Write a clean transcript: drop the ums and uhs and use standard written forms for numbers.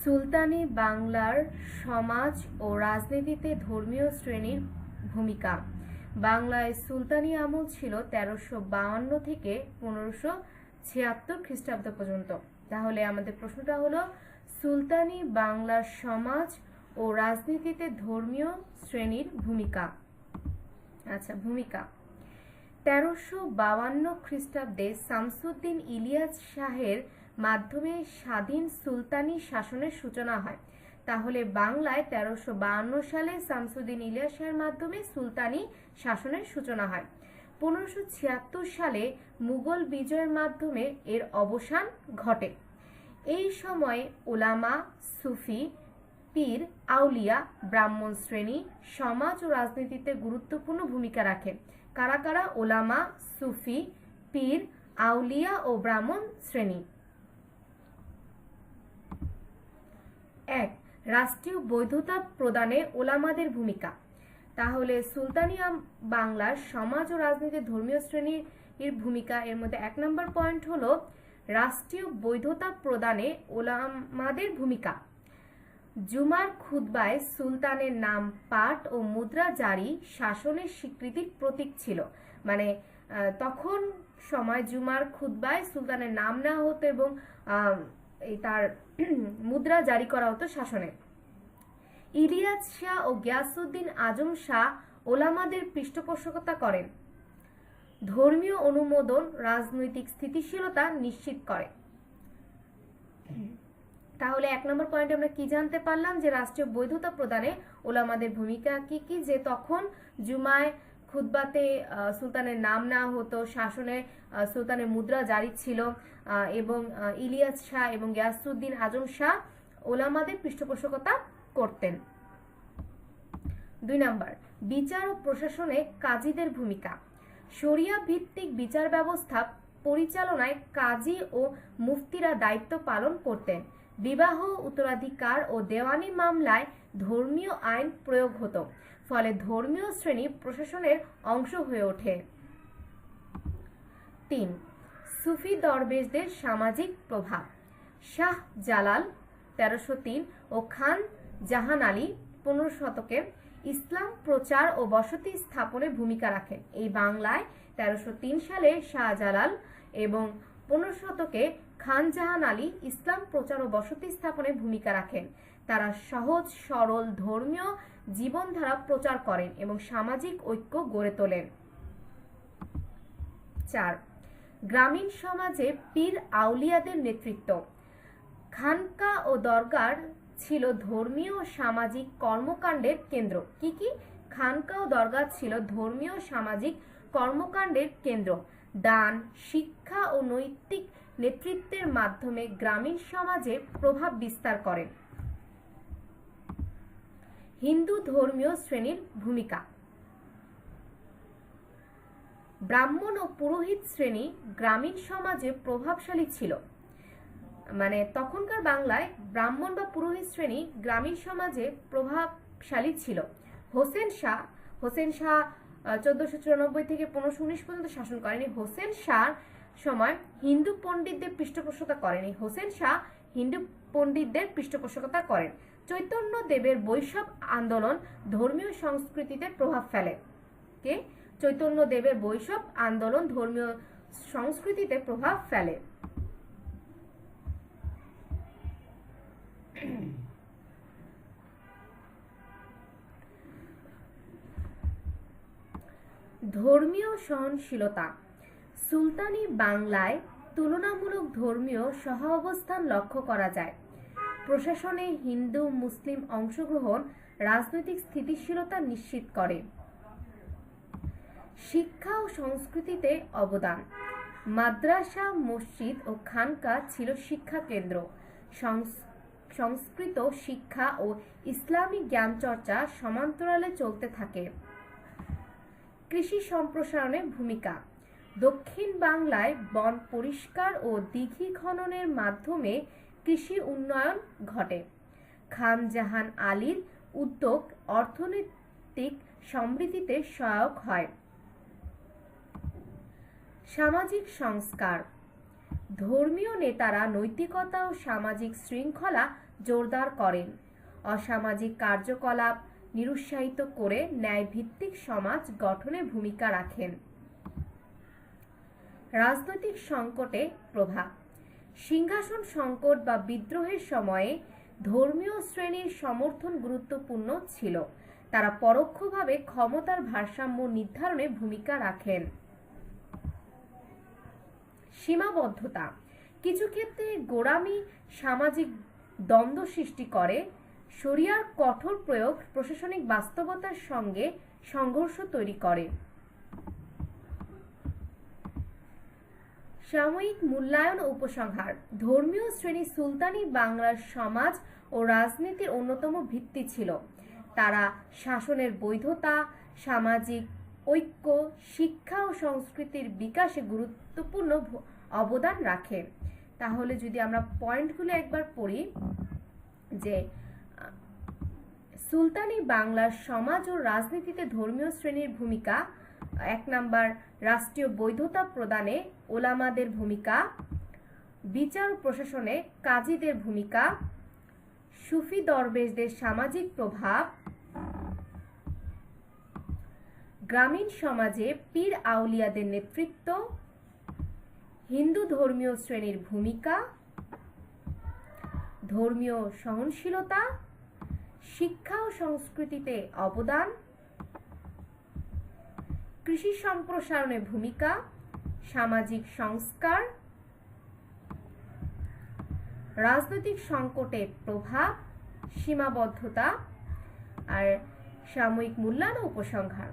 সুলতানি বাংলার সমাজ ও রাজনীতিতে ধর্মীয় শ্রেণীর ভূমিকা। বাংলায় সুলতানি আমল ছিল 1352 থেকে 1576 খ্রিস্টাব্দ পর্যন্ত। তাহলে আমাদের প্রশ্নটা হলো সুলতানি বাংলার সমাজ ও রাজনীতিতে ধর্মীয় শ্রেণীর ভূমিকা। আচ্ছা, ভূমিকা 1352 খ্রিস্টাব্দে শামসুদ্দিন ইলিয়াস শাহের মাধ্যমে স্বাধীন সুলতানি শাসনের সূচনা হয়। তাহলে বাংলায় 1352 সালে শামসুদ্দিন ইলিয়াস শাহের মাধ্যমে সুলতানি শাসনের সূচনা হয়। 1576 সালে মুঘল বিজয়ের মাধ্যমে এর অবসান ঘটে। এই সময়ে ওলামা, সুফি, পীর, আউলিয়া, ব্রাহ্মণ শ্রেণী সমাজ ও রাজনীতিতে গুরুত্বপূর্ণ ভূমিকা রাখে। কারা কারা? ওলামা, সুফি, পীর, আউলিয়া ও ব্রাহ্মণ শ্রেণী। 1. রাষ্ট্রীয় বৈধতা প্রদানে ওলামাদের ভূমিকা। তাহলে সুলতানি বাংলার সমাজ ও রাজনীতির ধর্মীয় শ্রেণীর ভূমিকা। এর মধ্যে 1 নম্বর পয়েন্ট হলো রাষ্ট্রীয় বৈধতা প্রদানে ওলামাদের ভূমিকা। জুমার খুতবায় সুলতানের নাম পাঠ ও মুদ্রা জারি শাসনের স্বীকৃতির প্রতীক ছিল। মানে তখন সময় জুমার খুতবায় সুলতানের নাম নেওয়া হতো এবং তার মুদ্রা জারি করা হতো শাসনে। ইলিয়াস শাহ ও গিয়াসউদ্দিন আজম শাহ ওলামাদের পৃষ্ঠপোষকতা করেন। ধর্মীয় অনুমোদন রাজনৈতিক স্থিতিশীলতা নিশ্চিত করে। তাহলে 1 নম্বর পয়েন্টে আমরা কি জানতে পারলাম যে রাষ্ট্রীয় বৈধতা প্রদানে ওলামাদের ভূমিকা কি কি, যে তখন জুমায় খুতবাতে সুলতানের নাম নেওয়া হতো, শাসনে সুলতানের মুদ্রা জারি ছিল এবং ইলিয়াস শাহ এবং গিয়াসউদ্দিন আজম শাহ ওলামাদের পৃষ্ঠপোষকতা করতেন। 2 নম্বর বিচার ও প্রশাসনে কাজীদের ভূমিকা। শরিয়া ভিত্তিক বিচার ব্যবস্থা পরিচালনায় কাজী ও মুফতিরা দায়িত্ব পালন করতেন। বিবাহ, উত্তরাধিকার ও দেওয়ানি মামলায় ধর্মীয় আইন প্রয়োগ হতো, ফলে ধর্মীয় শ্রেণী প্রশাসনের অংশ হয়ে ওঠে। 3. সুফি দরবেশদের সামাজিক প্রভাব। শাহ জালাল 1303 ও খান জাহান আলী 15 শতকে ইসলাম প্রচার ও বসতি স্থাপনে ভূমিকা রাখেন। এই বাংলায় 1303 সালে শাহজালাল এবং 15 শতকে খান জাহান আলী ইসলাম প্রচার ও বসতি স্থাপনে ভূমিকা রাখেন। তারা সহজ সরল ধর্মীয় জীবনধারা প্রচার করেন এবং সামাজিক ঐক্য গড়ে তোলেন। 4. গ্রামীণ সমাজে পীর আউলিয়াদের নেতৃত্ব। খানকা ও দরগার ছিল ধর্মীয় ও সামাজিক কর্মকাণ্ডের কেন্দ্র। কি কি? খানকা ও দরগা ছিল ধর্মীয় সামাজিক কর্মকাণ্ডের কেন্দ্র। দান, শিক্ষা ও নৈতিক নেতৃত্বের মাধ্যমে গ্রামীণ সমাজে প্রভাব বিস্তার করেন। হিন্দু ধর্মীয় শ্রেণীর ভূমিকা। ব্রাহ্মণ ও পুরোহিত শ্রেণী গ্রামীণ সমাজে প্রভাবশালী ছিল। মানে তখনকার বাংলায় ব্রাহ্মণ বা পুরোহিত শ্রেণী গ্রামীণ সমাজে প্রভাবশালী ছিল। হোসেন শাহ 1494 থেকে 1519 পর্যন্ত শাসন করেন। হোসেন শাহ সময় হিন্দু পণ্ডিতদের পৃষ্ঠপোষকতা করেন। হোসেন শাহ হিন্দু পণ্ডিতদের পৃষ্ঠপোষকতা করেন। চৈতন্য দেবের বৈষ্ণব আন্দোলন ধর্মীয় সংস্কৃতিতে প্রভাব ফেলে। কে? চৈতন্য দেবের বৈষ্ণব আন্দোলন ধর্মীয় সংস্কৃতিতে প্রভাব ফেলে। ধর্মীয় সহনশীলতা। সুলতানি বাংলায় তুলনামূলক ধর্মীয় সহাবস্থান লক্ষ্য করা যায়। প্রশাসনে হিন্দু মুসলিম অংশগ্রহণ রাজনৈতিক স্থিতিশীলতা নিশ্চিত করে। শিক্ষা ও সংস্কৃতিতে অবদান। মাদ্রাসা, মসজিদ ও খানকা ছিল শিক্ষা কেন্দ্র। সংস্কৃত শিক্ষা ও ইসলামী জ্ঞানচর্চা সমান্তরালে চলতে থাকে। কৃষি সম্প্রসারণে ভূমিকা। দক্ষিণ বাংলায় বন পরিষ্কার ও দিঘি খননের মাধ্যমে কৃষি উন্নয়ন ঘটে। খান জাহান আলীর উদ্যোগ অর্থনৈতিক সমৃদ্ধিতে সহায়ক হয়। সামাজিক সংস্কার। ধর্মীয় নেতারা নৈতিকতা ও সামাজিক শৃঙ্খলা জোরদার করেন, অসামাজিক কার্যকলাপ নিরুৎসাহিত করে ন্যায়ভিত্তিক সমাজ গঠনে ভূমিকা রাখেন। রাজনৈতিক সংকটে প্রভাব। সিংহাসন সংকট বা বিদ্রোহের সময়ে ধর্মীয় শ্রেণীর সমর্থন গুরুত্বপূর্ণ ছিল। তারা পরোক্ষভাবে ক্ষমতার ভারসাম্য নির্ধারণে ভূমিকা রাখেন। সীমাবদ্ধতা। কিছু ক্ষেত্রে গোঁড়ামি সামাজিক দ্বন্দ্ব সৃষ্টি করে। শরিয়ার কঠোর প্রয়োগ প্রশাসনিক বাস্তবতার সঙ্গে সংঘর্ষ তৈরি করে। সাময়িক মূল্যায়ন ও উপসংহার। ধর্মীয় শ্রেণী সুলতানি বাংলার সমাজ ও রাজনীতির অন্যতম ভিত্তি ছিল। তারা শাসনের বৈধতা, সামাজিক ঐক্য, শিক্ষা ও সংস্কৃতির বিকাশে গুরুত্বপূর্ণ অবদান রাখে। তাহলে যদি আমরা পয়েন্টগুলো একবার পড়ি, যে সুলতানি বাংলার সমাজ ও রাজনীতিতে ধর্মীয় শ্রেণীর ভূমিকা। 1 নাম্বার, রাষ্ট্রীয় বৈধতা প্রদানে ওলামাদের ভূমিকা। বিচার ও প্রশাসনে কাজীদের ভূমিকা। সুফি দরবেশদের সামাজিক প্রভাব। গ্রামীণ সমাজে পীর আউলিয়াদের নেতৃত্ব। হিন্দু ধর্মীয় শ্রেণীর ভূমিকা। ধর্মীয় সহনশীলতা। শিক্ষা ও সংস্কৃতিতে অবদান। কৃষি সম্প্রসারণে ভূমিকা। সামাজিক সংস্কার। রাজনৈতিক সংকটে প্রভাব, সীমাবদ্ধতা আর সাময়িক মূল্যায়ন ও উপসংহার।